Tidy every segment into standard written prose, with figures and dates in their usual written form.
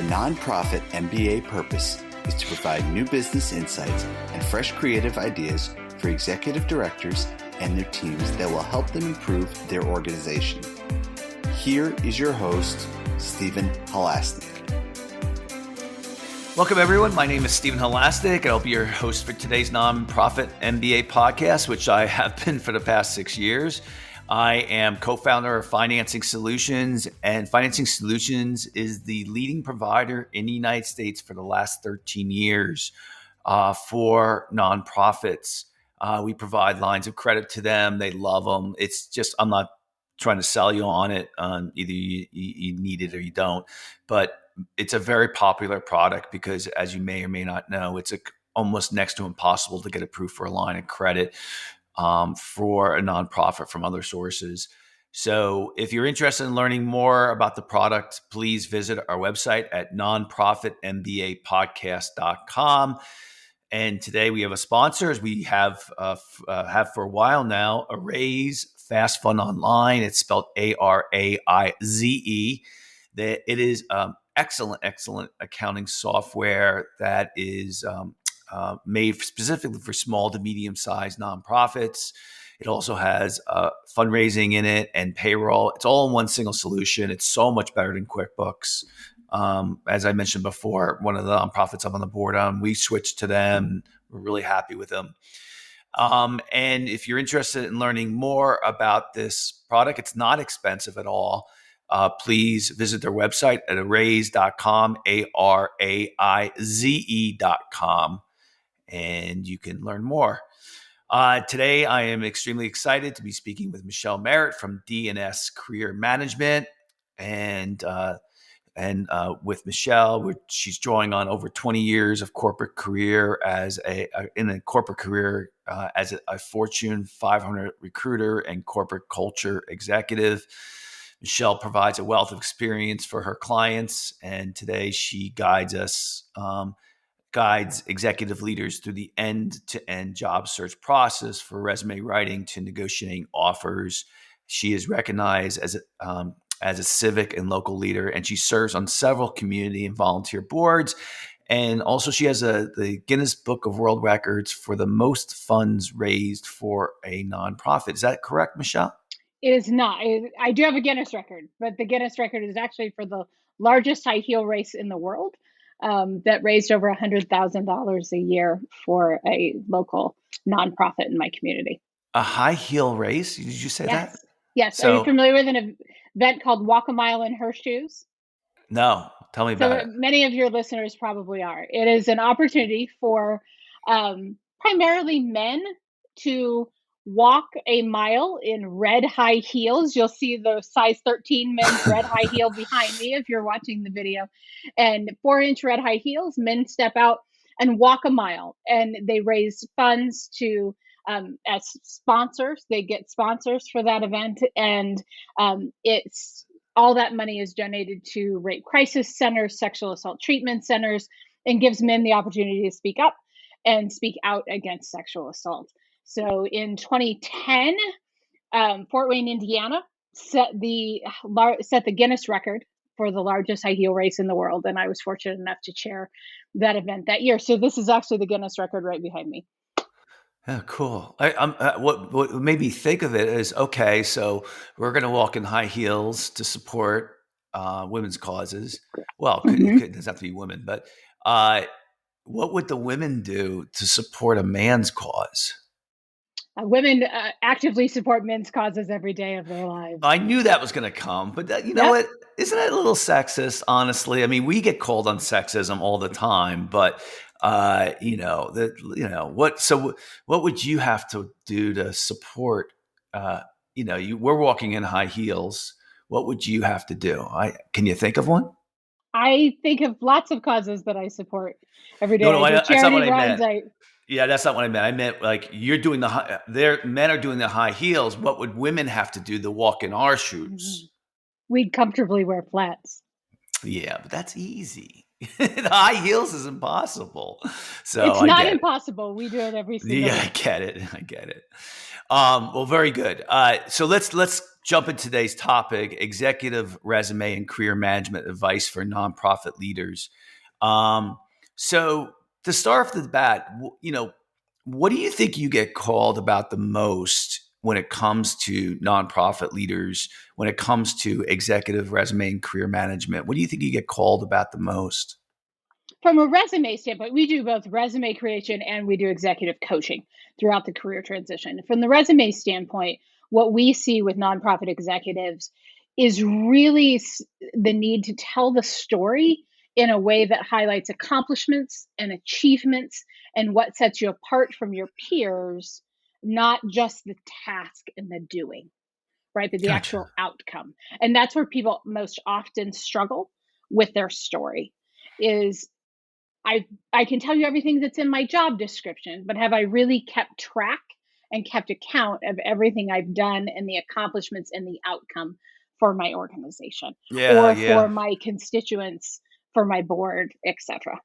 The nonprofit MBA purpose is to provide new business insights and fresh creative ideas for executive directors and their teams that will help them improve their organization. Here is your host, Stephen Halasnik. Welcome, everyone. My name is Stephen Halasnik, and I'll be your host for today's nonprofit MBA podcast, which I have been for the past 6 years. I am co-founder of Financing Solutions, and Financing Solutions is the leading provider in the United States for the last 13 years for nonprofits. We provide lines of credit to them. They love them. It's just, I'm not trying to sell you on it. Either you need it or you don't. But it's a very popular product because, as you may or may not know, it's almost next to impossible to get approved for a line of credit for a nonprofit from other sources. So if you're interested in learning more about the product, please visit our website at nonprofitmbapodcast.com. And today we have a sponsor, as we have for a while now, Araize Fast Fund Online. It's spelled Araize. That it is excellent accounting software that is made specifically for small to medium-sized nonprofits. It also has fundraising in it and payroll. It's all in one single solution. It's so much better than QuickBooks. As I mentioned before, one of the nonprofits I'm on the board on, we switched to them. We're really happy with them. And if you're interested in learning more about this product, it's not expensive at all. Please visit their website at araize.com, ARAIZE.com, and you can learn more. Today, I am extremely excited to be speaking with Michelle Merritt from D&S Career Management, and with Michelle, she's drawing on over 20 years of corporate career as a Fortune 500 recruiter and corporate culture executive. Michelle provides a wealth of experience for her clients, and today she guides executive leaders through the end-to-end job search process, for resume writing to negotiating offers. She is recognized as a civic and local leader, and she serves on several community and volunteer boards. And also she has the Guinness Book of World Records for the most funds raised for a nonprofit. Is that correct, Michelle? It is not. I do have a Guinness record, but the Guinness record is actually for the largest high heel race in the world that raised over $100,000 a year for a local nonprofit in my community. A high heel race? Did you say that? Yes. So, are you familiar with an event called Walk a Mile in her shoes? No. Tell me about it. Many of your listeners probably are. It is an opportunity for primarily men to walk a mile in red high heels. You'll see the size 13 men's red high heel behind me if you're watching the video. And 4-inch red high heels, men step out and walk a mile. And they raise funds to as sponsors. They get sponsors for that event. And it's all that money is donated to rape crisis centers, sexual assault treatment centers, and gives men the opportunity to speak up and speak out against sexual assault. So in 2010, Fort Wayne, Indiana, set the Guinness record for the largest high heel race in the world, and I was fortunate enough to chair that event that year. So this is actually the Guinness record right behind me. Oh, cool. What made me think of it is, okay, so we're going to walk in high heels to support women's causes. Well, it doesn't have to be women, but what would the women do to support a man's cause? Women actively support men's causes every day of their lives. I knew that was going to come, but know what? Isn't that a little sexist, honestly? I mean, we get called on sexism all the time, but what would you have to do to support, we're walking in high heels. What would you have to do? Can you think of one? I think of lots of causes that I support every day. That's not what I meant. Yeah, that's not what I meant. I meant like you're doing men are doing the high heels. What would women have to do to walk in our shoes? We'd comfortably wear flats. Yeah, but that's easy. The high heels is impossible. So it's not impossible. We do it every single day. I get it. Well, very good. So let's jump into today's topic: executive resume and career management advice for nonprofit leaders. So to start off the bat, what do you think you get called about the most when it comes to nonprofit leaders, when it comes to executive resume and career management? What do you think you get called about the most? From a resume standpoint, we do both resume creation and we do executive coaching throughout the career transition. From the resume standpoint, what we see with nonprofit executives is really the need to tell the story in a way that highlights accomplishments and achievements and what sets you apart from your peers, not just the task and the doing, right? But the Gotcha. actual outcome. And that's where people most often struggle with their story is I can tell you everything that's in my job description, but have I really kept track and kept account of everything I've done and the accomplishments and the outcome for my organization Yeah, or for yeah. my constituents, for my board, etc.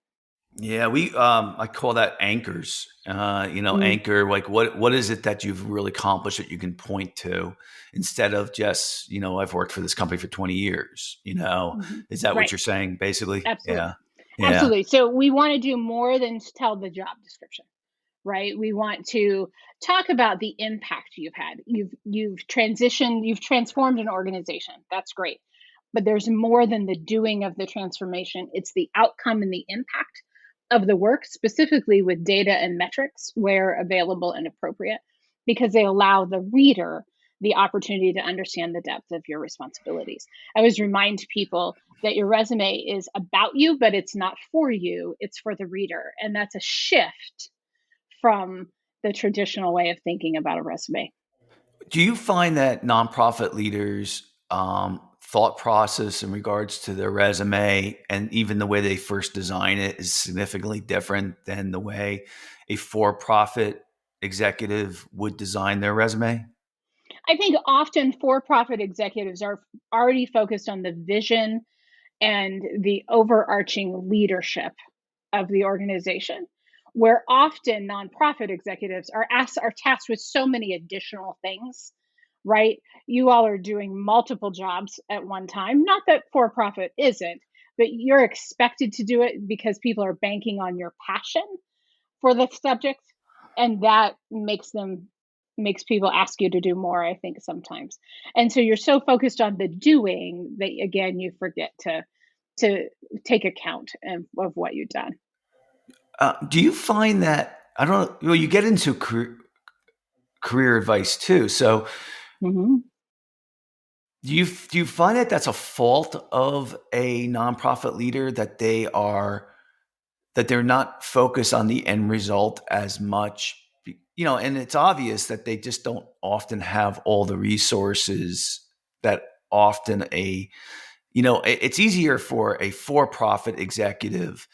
Yeah, we I call that anchors. Mm, Anchor, like what is it that you've really accomplished that you can point to instead of just, I've worked for this company for 20 years, mhm. Is that what Right. you're saying basically? Absolutely. Yeah. Yeah. Absolutely. So we want to do more than tell the job description, right? We want to talk about the impact you've had. You've transitioned, you've transformed an organization. That's great. But there's more than the doing of the transformation. It's the outcome and the impact of the work, specifically with data and metrics where available and appropriate, because they allow the reader the opportunity to understand the depth of your responsibilities. I always remind people that your resume is about you, but it's not for you, it's for the reader. And that's a shift from the traditional way of thinking about a resume. Do you find that nonprofit leaders thought process in regards to their resume and even the way they first design it is significantly different than the way a for-profit executive would design their resume? I think often for profit executives are already focused on the vision and the overarching leadership of the organization, where often nonprofit executives are tasked with so many additional things, right? You all are doing multiple jobs at one time. Not that for profit isn't, but you're expected to do it because people are banking on your passion for the subject, and that makes people ask you to do more, I think, sometimes. And so you're so focused on the doing that again you forget to take account of what you've done. Do you find that I don't know? Well, you get into career advice too. So Hmm. do you find that that's a fault of a nonprofit leader that they're not focused on the end result as much, and it's obvious that they just don't often have all the resources that often it's easier for a for-profit executive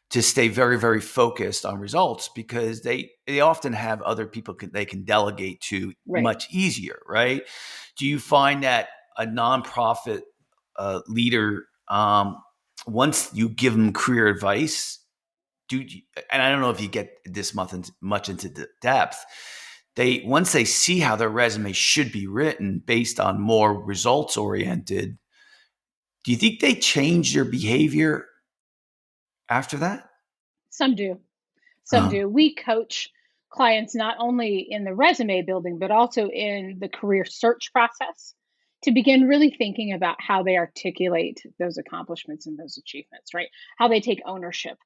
to stay very, very focused on results because they often have other people they can delegate to Right. much easier, right? Do you find that a nonprofit leader, once you give them career advice, and I don't know if you get this much into the depth, they once they see how their resume should be written based on more results oriented, do you think they change their behavior after that? Some do. Some Uh, do. We coach clients not only in the resume building, but also in the career search process to begin really thinking about how they articulate those accomplishments and those achievements, right? How they take ownership.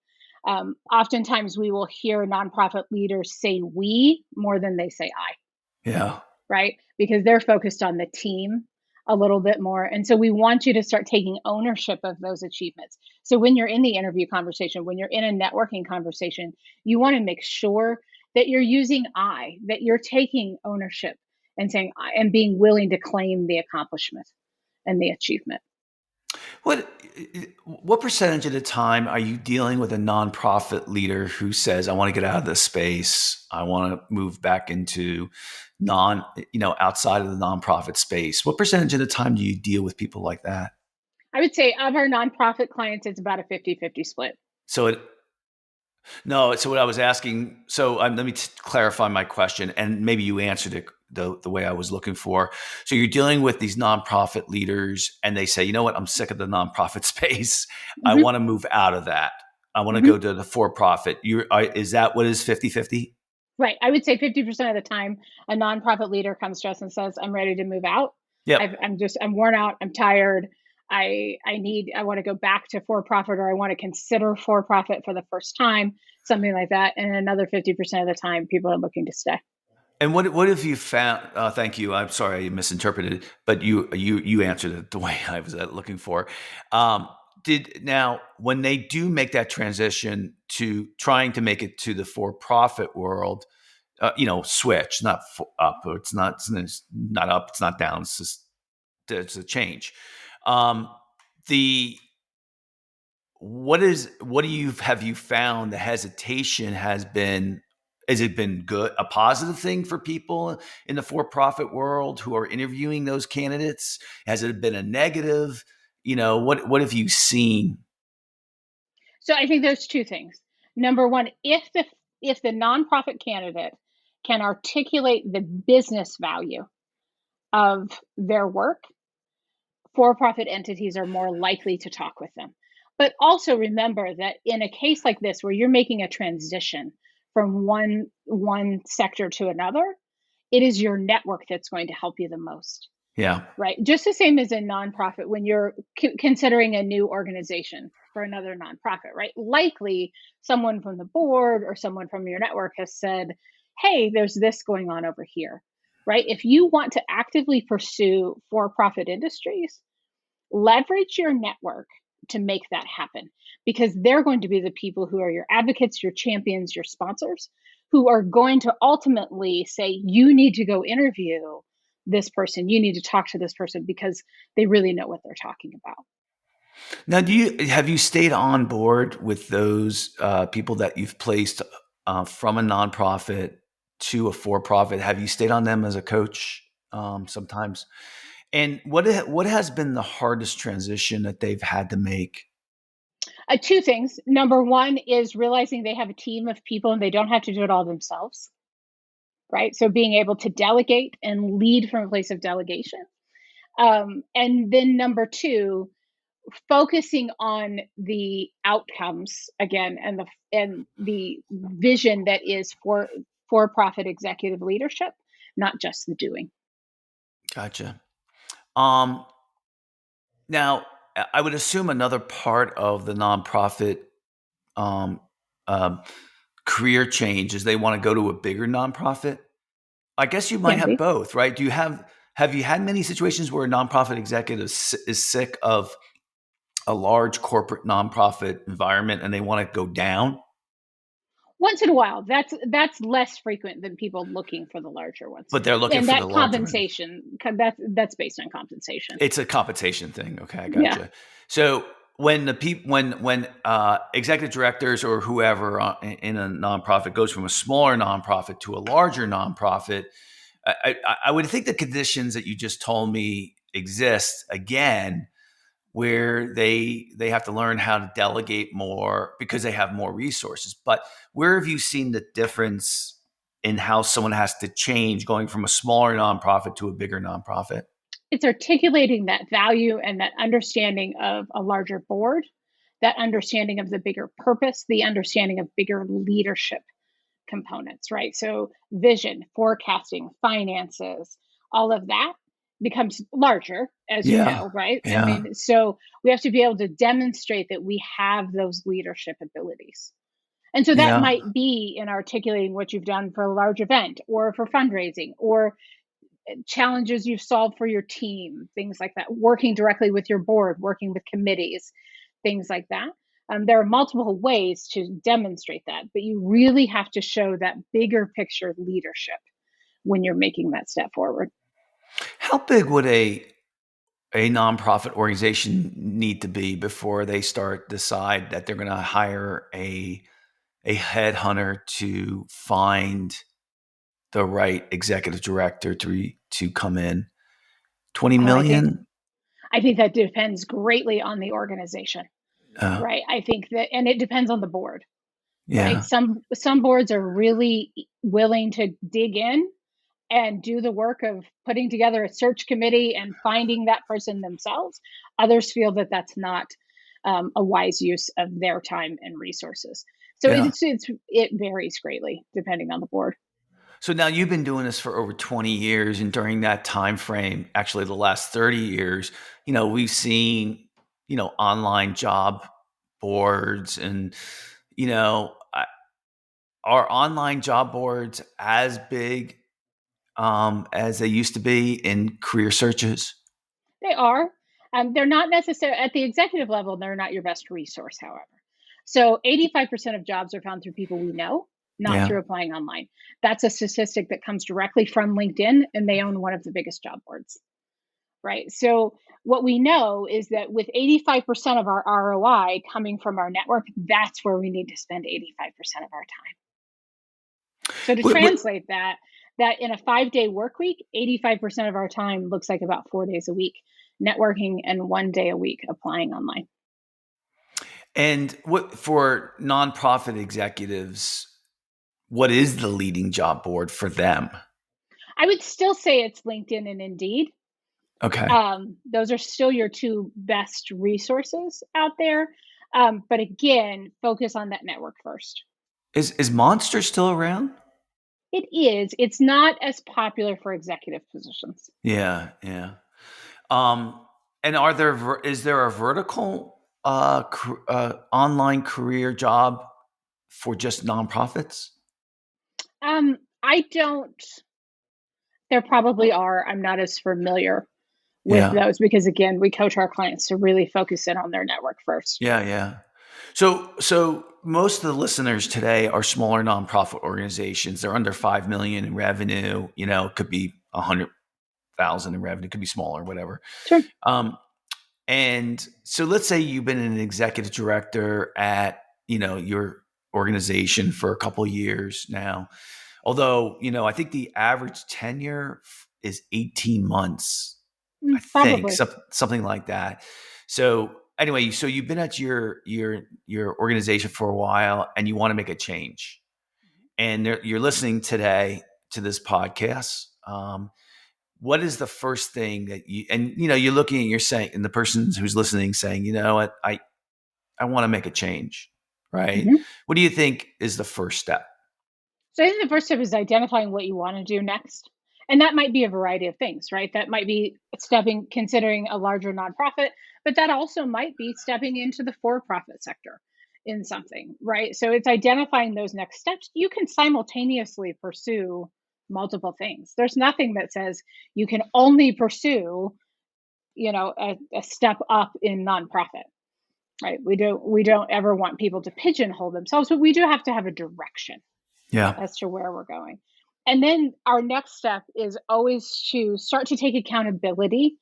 Oftentimes, we will hear nonprofit leaders say we more than they say I, yeah. right? Because they're focused on the team a little bit more. And so we want you to start taking ownership of those achievements. So when you're in the interview conversation, when you're in a networking conversation, you want to make sure that you're using I, that you're taking ownership and saying I and being willing to claim the accomplishment and the achievement. What what percentage of the time are you dealing with a nonprofit leader who says, "I want to get out of this space. I want to move back into outside of the nonprofit space." What percentage of the time do you deal with people like that? I would say of our nonprofit clients, it's about a 50-50 split. So it no. So what I was asking. So let me clarify my question, and maybe you answered it the way I was looking for. So you're dealing with these nonprofit leaders, and they say, you know what, I'm sick of the nonprofit space. I Hmm. want to move out of that. I want to Hmm. go to the for-profit. Is that what is 50-50? Right. I would say 50% of the time, a nonprofit leader comes to us and says, I'm ready to move out. Yep. I'm worn out. I'm tired. I want to go back to for profit, or I want to consider for profit for the first time, something like that. And another 50% of the time, people are looking to stay. And what have you found? Thank you. I'm sorry I misinterpreted it, but you answered it the way I was looking for. Now when they do make that transition to trying to make it to the for-profit world, switch, not up, or it's not up, it's not down. It's just it's a change. The what do you have you found the hesitation has been? Has it been good, a positive thing for people in the for-profit world who are interviewing those candidates? Has it been a negative? What have you seen? So I think there's two things. Number one, if the nonprofit candidate can articulate the business value of their work, for-profit entities are more likely to talk with them. But also remember that in a case like this, where you're making a transition from one sector to another, it is your network that's going to help you the most. Yeah. Right. Just the same as a nonprofit, when you're considering a new organization for another nonprofit, right? Likely someone from the board or someone from your network has said, hey, there's this going on over here, right? If you want to actively pursue for-profit industries, leverage your network to make that happen, because they're going to be the people who are your advocates, your champions, your sponsors, who are going to ultimately say, you need to go interview this person, you need to talk to this person, because they really know what they're talking about. Now, have you stayed on board with those people that you've placed from a nonprofit to a for-profit? Have you stayed on them as a coach sometimes? And what has been the hardest transition that they've had to make? Two things. Number one is realizing they have a team of people and they don't have to do it all themselves, right? So being able to delegate and lead from a place of delegation. And then number two, focusing on the outcomes again, and the vision that is for-profit executive leadership, not just the doing. Gotcha. Um, Now, I would assume another part of the nonprofit um, um, career change is they want to go to a bigger nonprofit. I guess you might Can have be. both, right? Have you had many situations where a nonprofit executive is sick of a large corporate nonprofit environment and they want to go down? Once in a while. That's less frequent than people looking for the larger ones. But they're looking And for the that larger one. compensation, that's based on compensation. It's a compensation thing. Okay, I Yeah. gotcha. So when the people, when executive directors or whoever in a nonprofit goes from a smaller nonprofit to a larger nonprofit, I would think the conditions that you just told me exist again, where they have to learn how to delegate more because they have more resources. But where have you seen the difference in how someone has to change going from a smaller nonprofit to a bigger nonprofit? It's articulating that value and that understanding of a larger board, that understanding of the bigger purpose, the understanding of bigger leadership components, right? So vision, forecasting, finances, all of that becomes larger, as you Yeah, know, right? I yeah, mean, so we have to be able to demonstrate that we have those leadership abilities. And so that yeah, might be in articulating what you've done for a large event or for fundraising, or challenges you've solved for your team, things like that, working directly with your board, working with committees, things like that. There are multiple ways to demonstrate that, but you really have to show that bigger picture leadership when you're making that step forward. How big would a nonprofit organization need to be before they start decide that they're going to hire a headhunter to find the right executive director to come in? 20 Oh, million? I think that depends greatly on the organization, Uh, right? I think that, and it depends on the board, right? yeah, Some boards are really willing to dig in and do the work of putting together a search committee and finding that person themselves. Others feel that that's not a wise use of their time and resources. So Yeah. it varies greatly depending on the board. So now you've been doing this for over 20 years, and during that time frame, actually the last 30 years, we've seen, online job boards and, are online job boards as big as they used to be in career searches? They are. They're not necessarily at the executive level. They're not your best resource, however. So 85% of jobs are found through people we know, not Yeah. through applying online. That's a statistic that comes directly from LinkedIn, and they own one of the biggest job boards, right? So what we know is that with 85% of our ROI coming from our network, that's where we need to spend 85% of our time. So to translate that in a 5-day work week, 85% of our time looks like about 4 days a week networking and 1 day a week applying online. And what for nonprofit executives, what is the leading job board for them? I would still say it's LinkedIn and Indeed. Okay. Those are still your two best resources out there. But again, focus on that network first. Is Monster still around? It is. It's not as popular for executive positions. Yeah, yeah. And is there a vertical online career job for just nonprofits? I don't. There probably are. I'm not as familiar with those because, again, we coach our clients to really focus in on their network first. Yeah, yeah. So most of the listeners today are smaller nonprofit organizations. They're under 5 million in revenue. It could be 100,000 in revenue. It could be smaller, whatever. Sure. And so let's say you've been an executive director at, your organization for a couple of years now. Although, I think the average tenure is 18 months. I Probably. think something like that. So anyway, so you've been at your organization for a while and you want to make a change, and you're listening today to this podcast. What is the first thing that you're looking at, you're saying, and the person who's listening saying, you know what, I want to make a change, right? Mm-hmm. What do you think is the first step? So I think the first step is identifying what you want to do next. And that might be a variety of things, right? That might be considering a larger nonprofit, but that also might be stepping into the for-profit sector in something, right? So it's identifying those next steps. You can simultaneously pursue multiple things. There's nothing that says you can only pursue, a step up in nonprofit, right? We don't ever want people to pigeonhole themselves, but we do have to have a direction as to where we're going. And then our next step is always to start to take accountability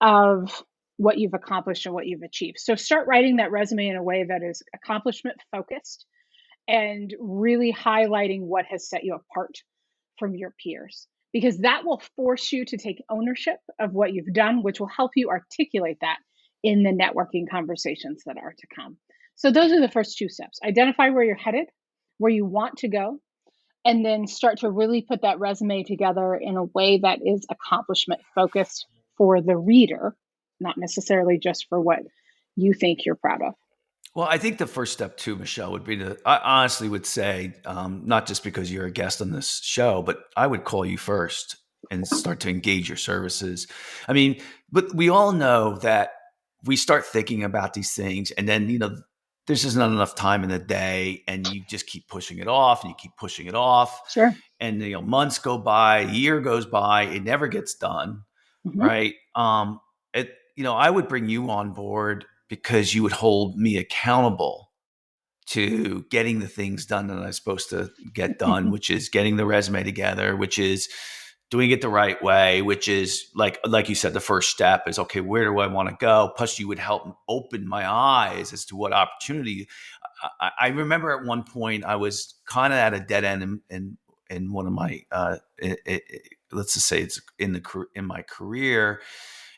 of what you've accomplished and what you've achieved. So start writing that resume in a way that is accomplishment focused and really highlighting what has set you apart from your peers, because that will force you to take ownership of what you've done, which will help you articulate that in the networking conversations that are to come. So those are the first two steps. Identify where you're headed, where you want to go, and then start to really put that resume together in a way that is accomplishment focused for the reader, not necessarily just for what you think you're proud of. Well, I think the first step too, Michelle, would be I honestly would say, not just because you're a guest on this show, but I would call you first and start to engage your services. I mean, but we all know that we start thinking about these things and then, there's just not enough time in the day and you just keep pushing it off and you keep pushing it off. Sure. And, months go by, a year goes by, it never gets done. Mm-hmm. Right. I would bring you on board because you would hold me accountable to getting the things done that I'm supposed to get done, which is getting the resume together, which is doing it the right way, which is like you said, the first step is, okay, where do I want to go? Plus you would help open my eyes as to what opportunity. I remember at one point I was kind of at a dead end in one of my, let's just say it's in my career.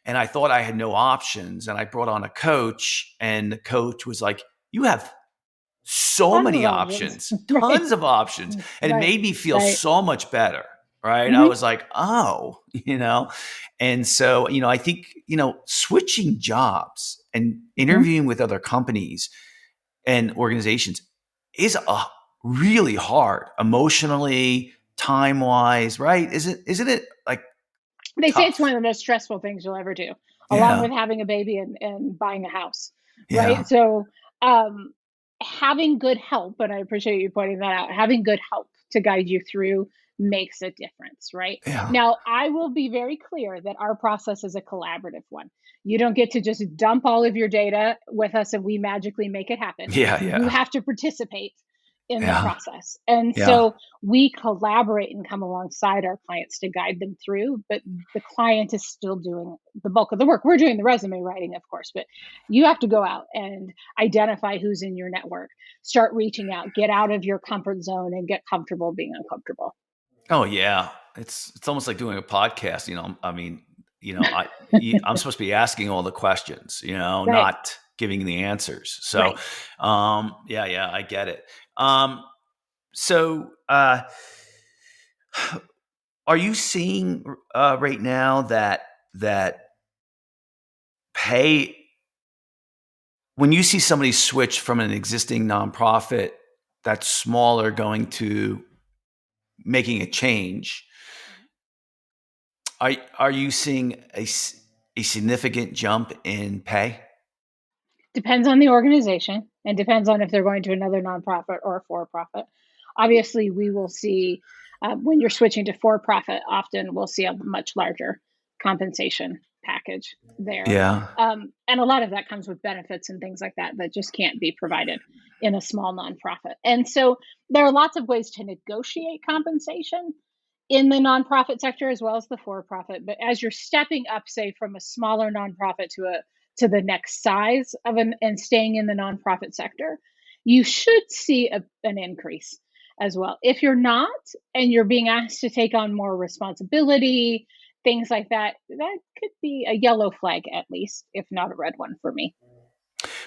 And I thought I had no options. And I brought on a coach and the coach was like, you have so many options, tons of options. And it made me feel so much better. right? I Mhm. was like, oh, and so, I think, switching jobs and Mhm. interviewing with other companies and organizations is really hard emotionally, time wise, right? Isn't it like They say it's one tough? of the most stressful things you'll ever do, along Yeah. with having a baby and buying a house, right? Yeah. So, um, having good help, and I appreciate you pointing that out, having good help to guide you through makes a difference, right? Yeah. Now, I will be very clear that our process is a collaborative one. You don't get to just dump all of your data with us and we magically make it happen. Yeah. You Yeah. have to participate in the Yeah. process. And Yeah. so we collaborate and come alongside our clients to guide them through, but the client is still doing the bulk of the work. We're doing the resume writing, of course, but you have to go out and identify who's in your network, start reaching out, get out of your comfort zone and get comfortable being uncomfortable. Oh yeah, it's almost like doing a podcast. I mean, I'm supposed to be asking all the questions, Right, not giving the answers. So, right. yeah, yeah, I get it. So, are you seeing right now that pay when you see somebody switch from an existing nonprofit that's smaller going to making a change? Are you seeing a significant jump in pay? Depends on the organization and depends on if they're going to another nonprofit or a for-profit. Obviously, we will see when you're switching to for-profit, often we'll see a much larger compensation package there. Yeah. And a lot of that comes with benefits and things like that that just can't be provided in a small nonprofit. And so there are lots of ways to negotiate compensation in the nonprofit sector as well as the for-profit. But as you're stepping up, say, from a smaller nonprofit to the next size of an and staying in the nonprofit sector, you should see an increase as well. If you're not and you're being asked to take on more responsibility, things like that, that could be a yellow flag at least, if not a red one for me.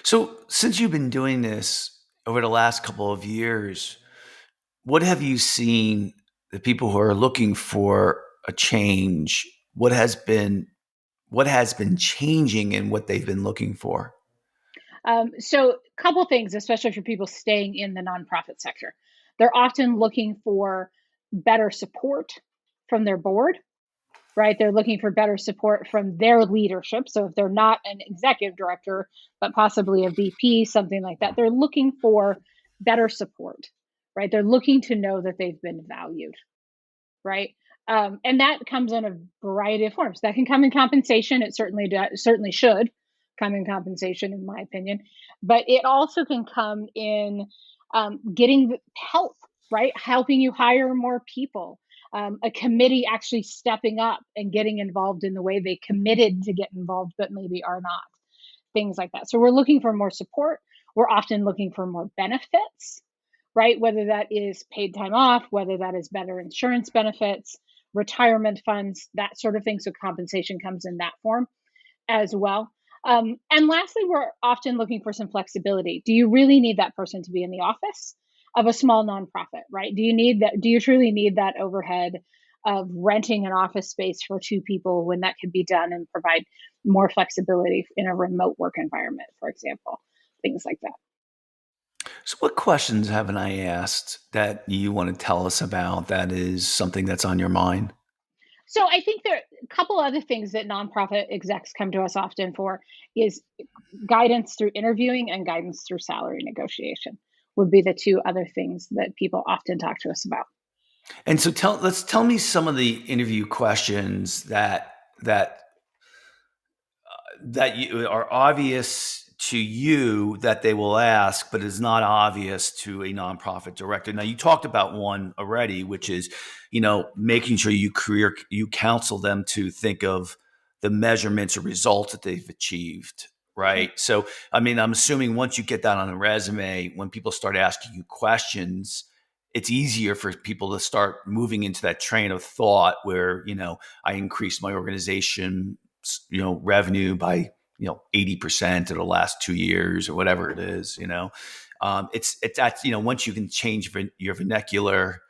So since you've been doing this over the last couple of years, what have you seen the people who are looking for a change? What has been changing in what they've been looking for? So, a couple things, especially for people staying in the nonprofit sector, they're often looking for better support from their board, right? They're looking for better support from their leadership. So if they're not an executive director, but possibly a VP, something like that, they're looking for better support, right? They're looking to know that they've been valued, right? And that comes in a variety of forms. That can come in compensation. It certainly should come in compensation, in my opinion. But it also can come in getting help, right? Helping you hire more people, a committee actually stepping up and getting involved in the way they committed to get involved, but maybe are not, things like that. So we're looking for more support. We're often looking for more benefits, right? Whether that is paid time off, whether that is better insurance benefits, retirement funds, that sort of thing. So compensation comes in that form as well. And lastly, we're often looking for some flexibility. Do you really need that person to be in the office of a small nonprofit, right? Do you need that? Do you truly need that overhead of renting an office space for two people when that could be done and provide more flexibility in a remote work environment, for example? Things like that. So what questions haven't I asked that you want to tell us about that is something that's on your mind? So I think there are a couple other things that nonprofit execs come to us often for is guidance through interviewing and guidance through salary negotiation would be the two other things that people often talk to us about. And so tell me some of the interview questions that you are obvious to you that they will ask, but is not obvious to a nonprofit director. Now, you talked about one already, which is, making sure you counsel them to think of the measurements or results that they've achieved, Sure. right? So, I mean, I'm assuming once you get that on a resume, when people start asking you questions, it's easier for people to start moving into that train of thought where, I increased my organization revenue by 80% of the last 2 years or whatever it is. It's that once you can change your vernacular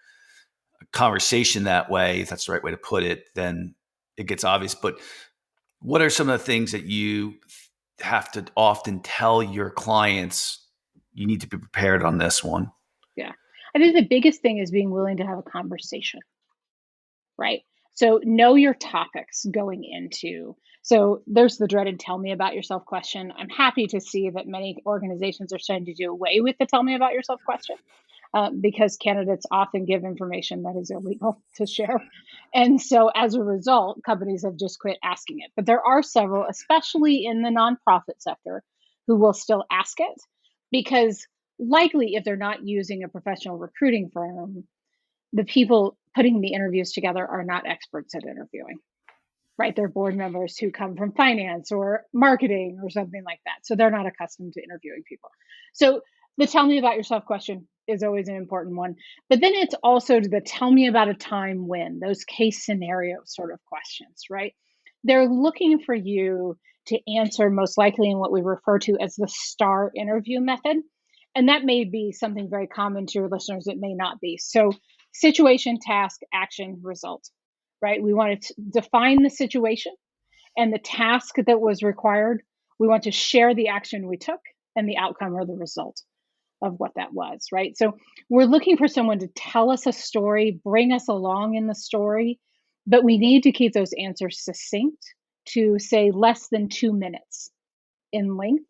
conversation that way, if that's the right way to put it, then it gets obvious. But what are some of the things that you have to often tell your clients? You need to be prepared on this one. Yeah. I think the biggest thing is being willing to have a conversation, right? So know your topics going into. So there's the dreaded tell me about yourself question. I'm happy to see that many organizations are starting to do away with the tell me about yourself question. Because candidates often give information that is illegal to share. And so as a result, companies have just quit asking it. But there are several, especially in the nonprofit sector, who will still ask it because likely if they're not using a professional recruiting firm, the people putting the interviews together are not experts at interviewing, right? They're board members who come from finance or marketing or something like that. So they're not accustomed to interviewing people. So the tell me about yourself question is always an important one. But then it's also the tell me about a time when, those case scenario sort of questions, right? They're looking for you to answer most likely in what we refer to as the STAR interview method. And that may be something very common to your listeners. It may not be. So situation, task, action, result, right? We want to define the situation and the task that was required. We want to share the action we took and the outcome or the result of what that was, right? So we're looking for someone to tell us a story, bring us along in the story, but we need to keep those answers succinct to say less than 2 minutes in length.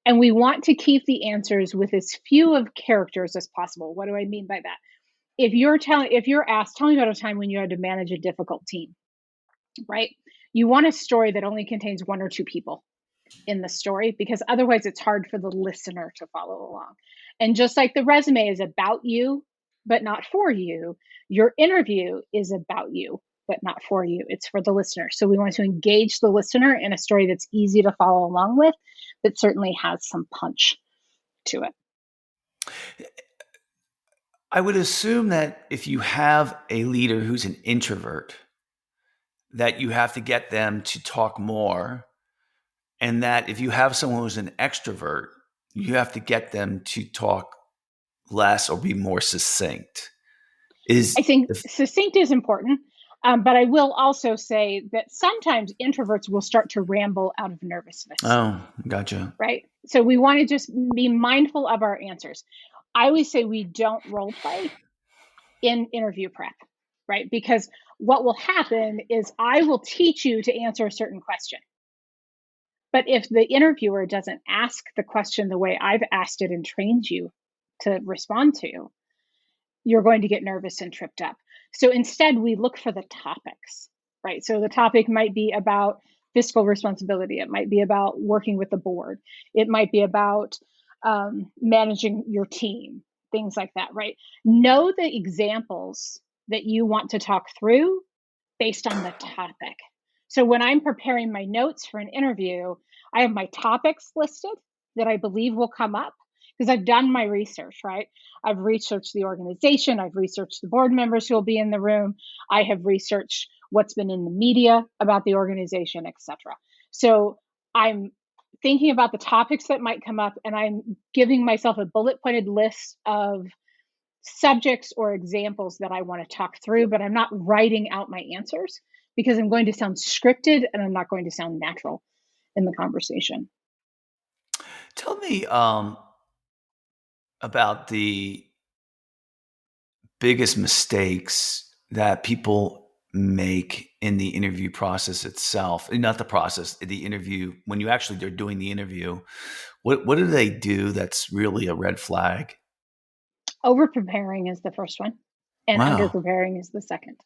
And we want to keep the answers with as few of characters as possible. What do I mean by that? If you're asked, tell me about a time when you had to manage a difficult team, right? You want a story that only contains 1 or 2 people in the story because otherwise it's hard for the listener to follow along. And just like the resume is about you, but not for you, your interview is about you, but not for you. It's for the listener. So we want to engage the listener in a story that's easy to follow along with, but certainly has some punch to it. I would assume that if you have a leader who's an introvert, that you have to get them to talk more. And that if you have someone who's an extrovert, you have to get them to talk less or be more succinct. I think succinct is important, but I will also say that sometimes introverts will start to ramble out of nervousness. Oh, gotcha. Right? So we want to just be mindful of our answers. I always say we don't role play in interview prep, right? Because what will happen is I will teach you to answer a certain question. But if the interviewer doesn't ask the question the way I've asked it and trained you to respond to, you're going to get nervous and tripped up. So instead, we look for the topics, right? So the topic might be about fiscal responsibility. It might be about working with the board. It might be about managing your team, things like that, right? Know the examples that you want to talk through based on the topic. So when I'm preparing my notes for an interview, I have my topics listed that I believe will come up because I've done my research, right? I've researched the organization. I've researched the board members who will be in the room. I have researched what's been in the media about the organization, etc. So I'm thinking about the topics that might come up and I'm giving myself a bullet pointed list of subjects or examples that I want to talk through, but I'm not writing out my answers because I'm going to sound scripted and I'm not going to sound natural in the conversation. Tell me about the biggest mistakes that people make in the interview process itself. Not the process, the interview. When you actually are doing the interview, what do they do that's really a red flag? Over preparing is the first one, and under preparing is the second.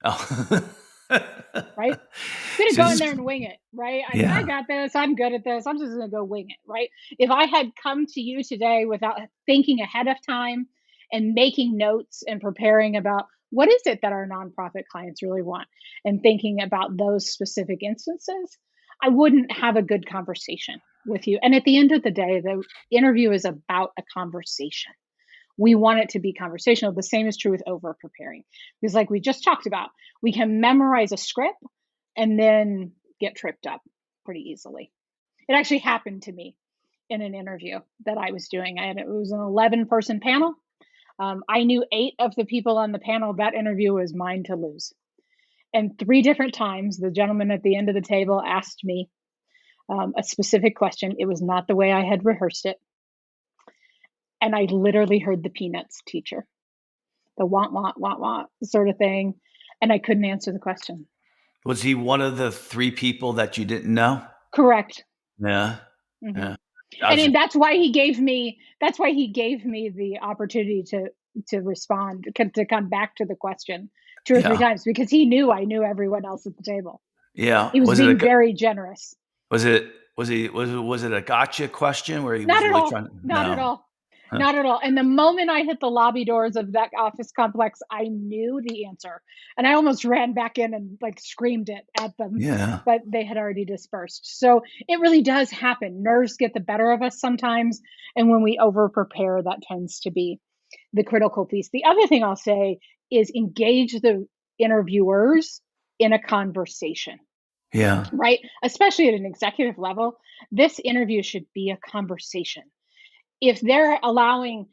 Oh. Right? I'm going to go in there and wing it, right? I got this. I'm good at this. I'm just going to go wing it, right? If I had come to you today without thinking ahead of time and making notes and preparing about what is it that our nonprofit clients really want and thinking about those specific instances, I wouldn't have a good conversation with you. And at the end of the day, the interview is about a conversation. We want it to be conversational. The same is true with over preparing. Because like we just talked about, we can memorize a script and then get tripped up pretty easily. It actually happened to me in an interview that I was doing. It was an 11-person panel. I knew 8 of the people on the panel. That interview was mine to lose. And 3 different times, the gentleman at the end of the table asked me a specific question. It was not the way I had rehearsed it. And I literally heard the Peanuts teacher, the want sort of thing. And I couldn't answer the question. Was he one of the 3 people that you didn't know? Correct. Yeah. Mm-hmm. Yeah. And that's why he gave me the opportunity to respond, to come back to the question 2 or 3 times, because he knew I knew everyone else at the table. Yeah. He was being very generous. Was it a gotcha question where he was Not at really all. trying to? Not at No. all. Huh. Not at all. And the moment I hit the lobby doors of that office complex, I knew the answer. And I almost ran back in and like screamed it at them. Yeah. But they had already dispersed. So it really does happen. Nerves get the better of us sometimes. And when we over prepare, that tends to be the critical piece. The other thing I'll say is engage the interviewers in a conversation. Yeah. Right? Especially at an executive level, this interview should be a conversation. If they're allowing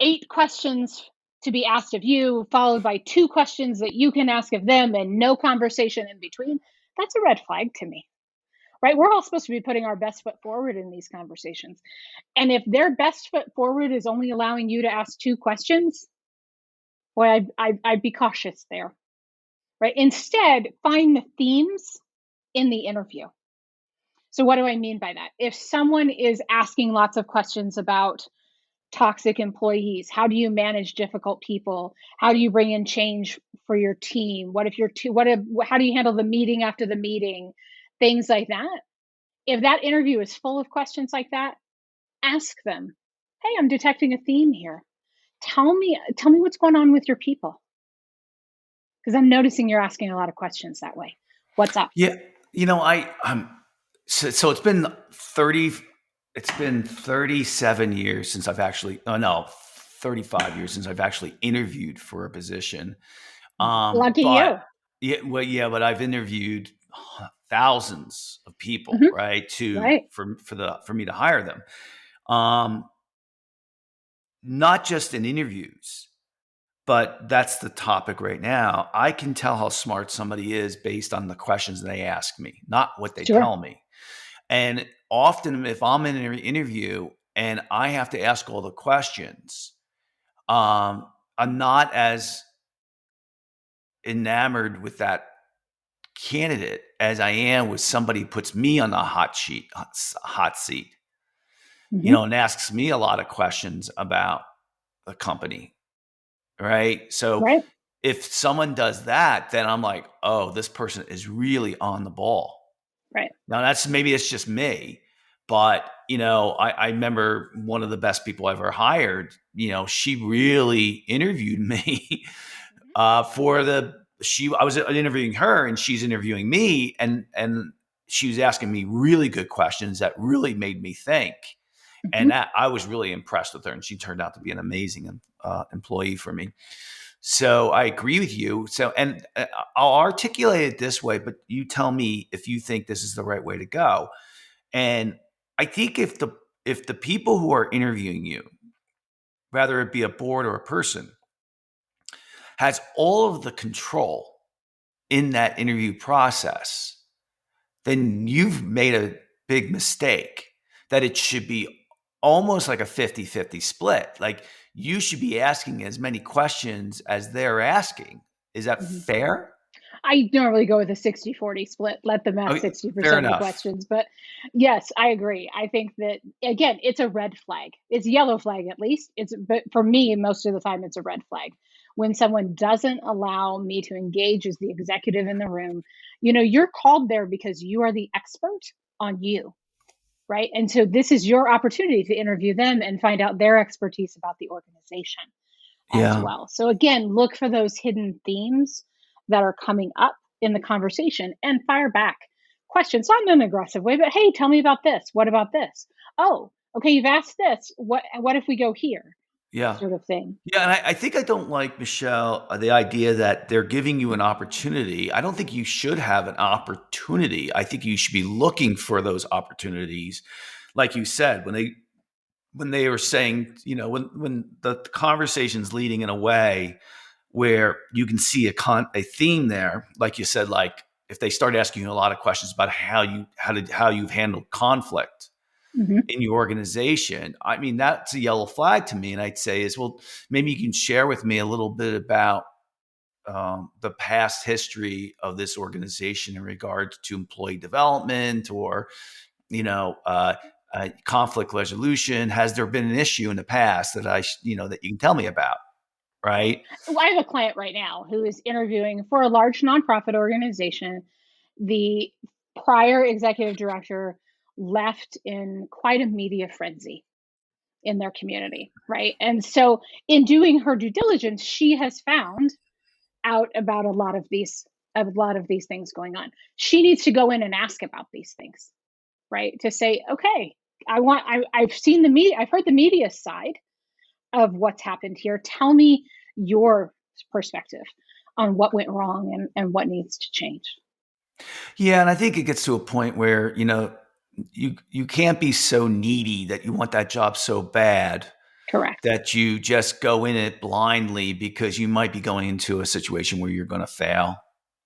8 questions to be asked of you, followed by 2 questions that you can ask of them and no conversation in between, that's a red flag to me, right? We're all supposed to be putting our best foot forward in these conversations. And if their best foot forward is only allowing you to ask 2 questions, boy, I'd be cautious there, right? Instead, find the themes in the interview. So what do I mean by that? If someone is asking lots of questions about toxic employees, how do you manage difficult people? How do you bring in change for your team? How do you handle the meeting after the meeting? Things like that. If that interview is full of questions like that, ask them, hey, I'm detecting a theme here. Tell me what's going on with your people. Because I'm noticing you're asking a lot of questions that way. What's up? Yeah. So it's been 37 years since I've actually, 35 years since I've actually interviewed for a position. Lucky you. Yeah, but I've interviewed thousands of people, right? For me to hire them. Not just in interviews, but that's the topic right now. I can tell how smart somebody is based on the questions they ask me, not what they tell me. And often if I'm in an interview and I have to ask all the questions, I'm not as enamored with that candidate as I am with somebody who puts me on the hot seat, and asks me a lot of questions about the company. Right. So if someone does that, then I'm like, oh, this person is really on the ball. Right. Now maybe it's just me, but I remember one of the best people I ever hired, she really interviewed me I was interviewing her and she's interviewing me and she was asking me really good questions that really made me think. And I was really impressed with her and she turned out to be an amazing employee for me. So I agree with you. So, and I'll articulate it this way, but you tell me if you think this is the right way to go. And I think if the people who are interviewing you, whether it be a board or a person, has all of the control in that interview process, then you've made a big mistake. That it should be almost like a 50-50 split. Like you should be asking as many questions as they're asking. Is that fair? I normally go with a 60-40 split. Let them ask 60% of the questions. But yes, I agree. I think that, again, it's a red flag. It's a yellow flag at least. But for me, most of the time, it's a red flag. When someone doesn't allow me to engage as the executive in the room, you're called there because you are the expert on you. Right. And so this is your opportunity to interview them and find out their expertise about the organization as well. So again, look for those hidden themes that are coming up in the conversation and fire back questions, not in an aggressive way, but hey, tell me about this. What about this? Oh, okay, you've asked this. What if we go here? Yeah. Sort of thing. Yeah. And I think I don't like, Michelle, the idea that they're giving you an opportunity. I don't think you should have an opportunity. I think you should be looking for those opportunities. Like you said, when when they were saying, when the conversation's leading in a way where you can see a theme there, like you said, like if they start asking you a lot of questions about how you've handled conflict Mhm. in your organization, I mean, that's a yellow flag to me. And I'd say is, well, maybe you can share with me a little bit about the past history of this organization in regards to employee development or, conflict resolution. Has there been an issue in the past that that you can tell me about? Right. Well, I have a client right now who is interviewing for a large nonprofit organization. The prior executive director left in quite a media frenzy in their community, right? And so, in doing her due diligence, she has found out about a lot of these things going on. She needs to go in and ask about these things, right? To say, okay, I've seen the media, I've heard the media side of what's happened here. Tell me your perspective on what went wrong and what needs to change. Yeah, and I think it gets to a point where, you can't be so needy that you want that job so bad Correct. that you just go in it blindly because you might be going into a situation where you're going to fail,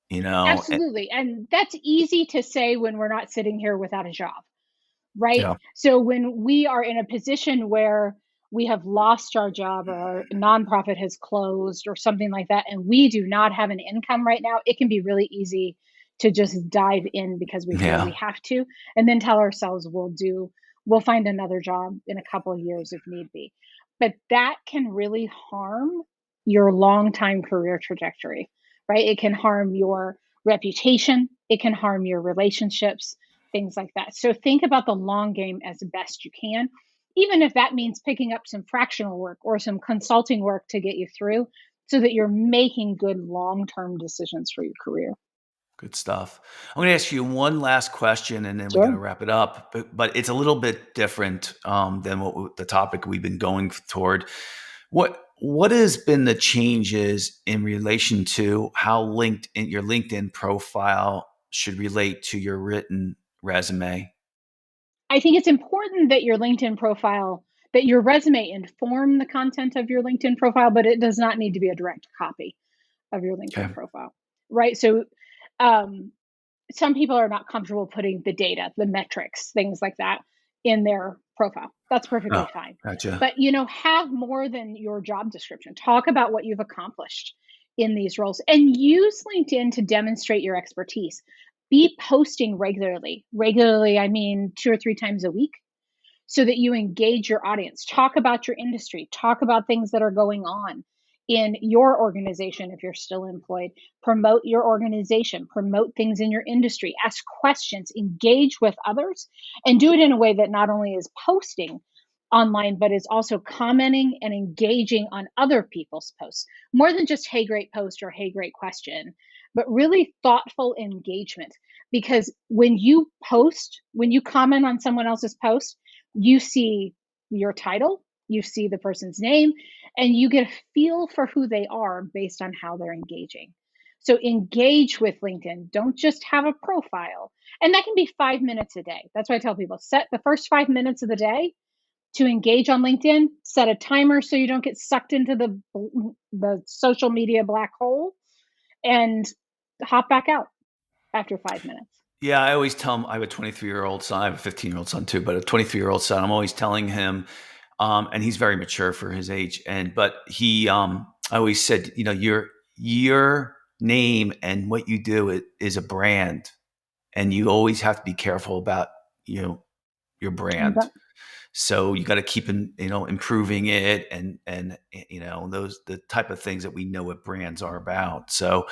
you know. And- Absolutely. And that's easy to say when we're not sitting here without a job, right? yeah. So when we are in a position where we have lost our job or our nonprofit has closed or something like that, and we do not have an income right now, it can be really easy to just dive in because we feel we Yeah. have to, and then tell ourselves we'll find another job in a couple of years if need be. But that can really harm your long time career trajectory, right? It can harm your reputation, it can harm your relationships, things like that. So think about the long game as best you can, even if that means picking up some fractional work or some consulting work to get you through so that you're making good long term decisions for your career. Good stuff. I'm going to ask you one last question, and then we got Sure. to wrap it up. But it's a little bit different than the topic we've been going toward. What has been the changes in relation to how your LinkedIn profile should relate to your written resume? I think it's important that your LinkedIn profile, that your resume inform the content of your LinkedIn profile, but it does not need to be a direct copy of your Okay. LinkedIn profile, right? So, um, some people are not comfortable putting the data, the metrics, things like that in their profile. That's Oh, perfectly fine. gotcha. But, have more than your job description. Talk about what you've accomplished in these roles and use LinkedIn to demonstrate your expertise. Be posting regularly. Regularly, I mean 2 or 3 times a week so that you engage your audience. Talk about your industry, talk about things that are going on in your organization if you're still employed. Promote your organization, promote things in your industry, ask questions, engage with others, and do it in a way that not only is posting online, but is also commenting and engaging on other people's posts. More than just, hey, great post or hey, great question, but really thoughtful engagement. Because when you comment on someone else's post, you see your title, you see the person's name, and you get a feel for who they are based on how they're engaging. So engage with LinkedIn. Don't just have a profile. And that can be 5 minutes a day. That's why I tell people set the first 5 minutes of the day to engage on LinkedIn, set a timer so you don't get sucked into the social media black hole, and hop back out after 5 minutes. Yeah, I always tell him I have a 23-year-old son. I have a 15-year-old son too, but a 23-year-old son. I'm always telling him, and he's very mature for his age. But I always said, your name and what you do is a brand, and you always have to be careful about your brand. Okay. So you got to keep improving it and those the type of things that we know what brands are about. So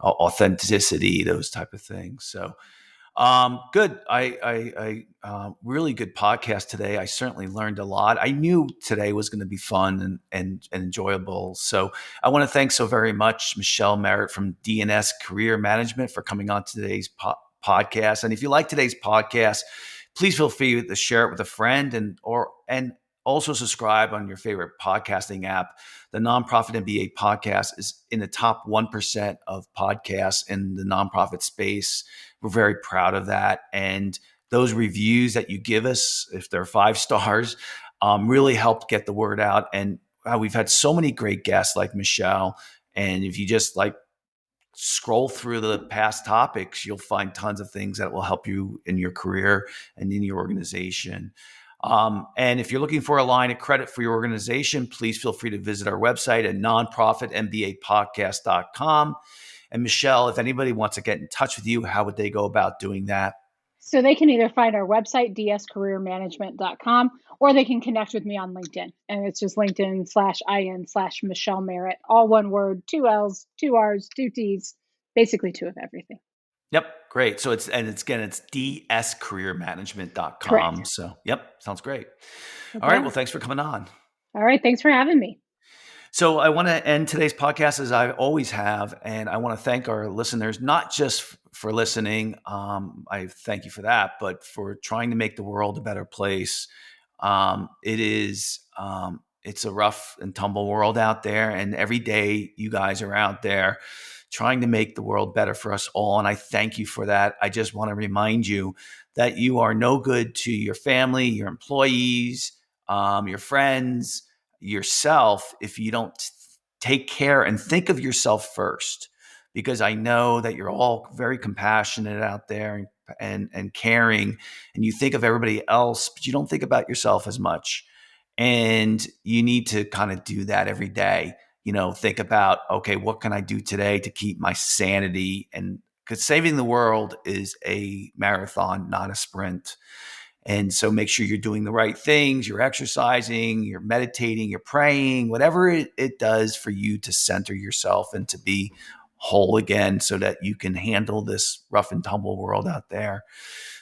authenticity, those type of things. So good. Really good podcast today. I certainly learned a lot. I knew today was going to be fun and enjoyable. So I want to thank so very much Michelle Merritt from DNS Career Management for coming on today's podcast. And if you like today's podcast, please feel free to share it with a friend and also subscribe on your favorite podcasting app. The Nonprofit MBA podcast is in the top 1% of podcasts in the nonprofit space. We're very proud of that. And those reviews that you give us, if they're 5 stars, really help get the word out. And we've had so many great guests like Michelle. And if you just like scroll through the past topics, you'll find tons of things that will help you in your career and in your organization. And if you're looking for a line of credit for your organization, please feel free to visit our website at nonprofitmbapodcast.com. And Michelle, if anybody wants to get in touch with you, how would they go about doing that? So they can either find our website, dscareermanagement.com, or they can connect with me on LinkedIn. And it's just LinkedIn/IN/Michelle Merritt, all one word, 2 L's, 2 R's, 2 T's, basically 2 of everything. Yep. Great. So it's dscareermanagement.com. Correct. So, yep. Sounds great. Okay. All right. Well, thanks for coming on. All right. Thanks for having me. So I want to end today's podcast as I always have, and I want to thank our listeners, not just for listening. I thank you for that, but for trying to make the world a better place. It's a rough and tumble world out there, and every day you guys are out there trying to make the world better for us all. And I thank you for that. I just want to remind you that you are no good to your family, your employees, your friends, yourself, if you don't take care and think of yourself first, because I know that you're all very compassionate out there and caring, and you think of everybody else, but you don't think about yourself as much. And you need to kind of do that every day. Think about, okay, what can I do today to keep my sanity? And because saving the world is a marathon, not a sprint. And so make sure you're doing the right things, you're exercising, you're meditating, you're praying, whatever it does for you to center yourself and to be whole again so that you can handle this rough and tumble world out there.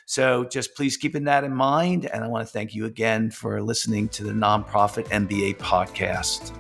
So just please keeping that in mind. And I want to thank you again for listening to the Nonprofit MBA podcast.